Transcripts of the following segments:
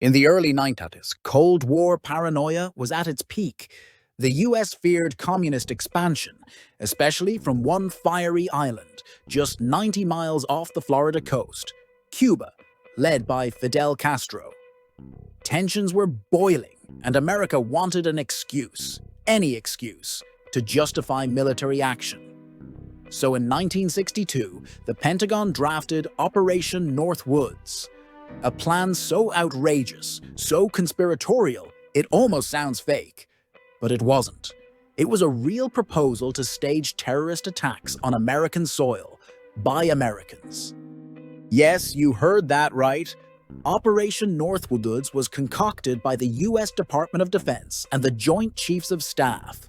In the early 1990s, Cold War paranoia was at its peak. The US feared communist expansion, especially from one fiery island just 90 miles off the Florida coast, Cuba, led by Fidel Castro. Tensions were boiling, and America wanted an excuse, any excuse, to justify military action. So in 1962, the Pentagon drafted Operation Northwoods, a plan so outrageous, so conspiratorial, it almost sounds fake. But it wasn't. It was a real proposal to stage terrorist attacks on American soil by Americans. Yes, you heard that right. Operation Northwoods was concocted by the US Department of Defense and the Joint Chiefs of Staff.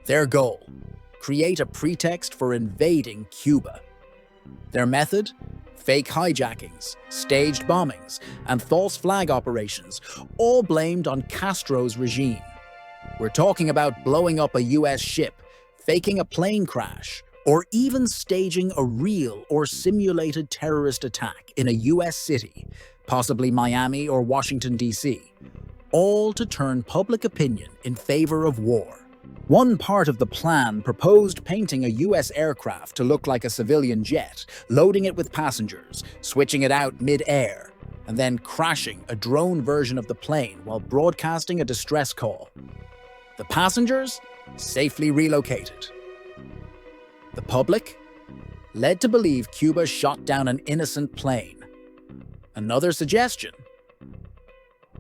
Their goal: create a pretext for invading Cuba. Their method? Fake hijackings, staged bombings, and false flag operations, all blamed on Castro's regime. We're talking about blowing up a US ship, faking a plane crash, or even staging a real or simulated terrorist attack in a US city, possibly Miami or Washington, D.C., all to turn public opinion in favor of war. One part of the plan proposed painting a US aircraft to look like a civilian jet, loading it with passengers, switching it out mid-air, and then crashing a drone version of the plane while broadcasting a distress call. The passengers safely relocated. The public led to believe Cuba shot down an innocent plane. Another suggestion: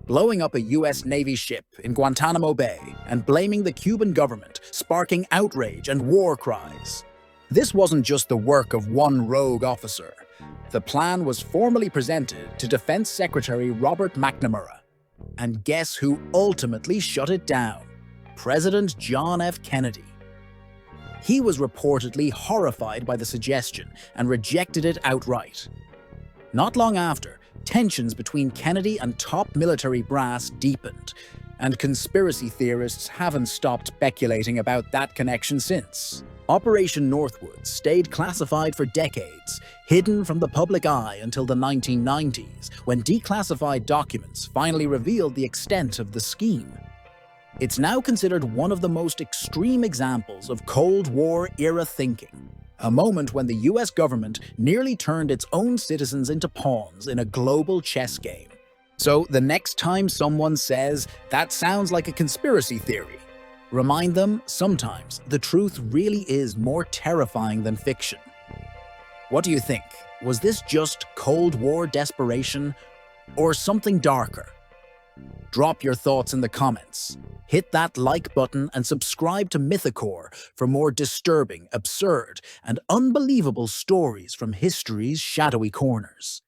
blowing up a US Navy ship in Guantanamo Bay and blaming the Cuban government, sparking outrage and war cries. This wasn't just the work of one rogue officer. The plan was formally presented to Defense Secretary Robert McNamara. And guess who ultimately shut it down? President John F. Kennedy. He was reportedly horrified by the suggestion and rejected it outright. Not long after, tensions between Kennedy and top military brass deepened, and conspiracy theorists haven't stopped speculating about that connection since. Operation Northwoods stayed classified for decades, hidden from the public eye until the 1990s, when declassified documents finally revealed the extent of the scheme. It's now considered one of the most extreme examples of Cold War-era thinking, a moment when the US government nearly turned its own citizens into pawns in a global chess game. So the next time someone says, "That sounds like a conspiracy theory," remind them sometimes the truth really is more terrifying than fiction. What do you think? Was this just Cold War desperation or something darker? Drop your thoughts in the comments. Hit that like button and subscribe to MythiCore for more disturbing, absurd, and unbelievable stories from history's shadowy corners.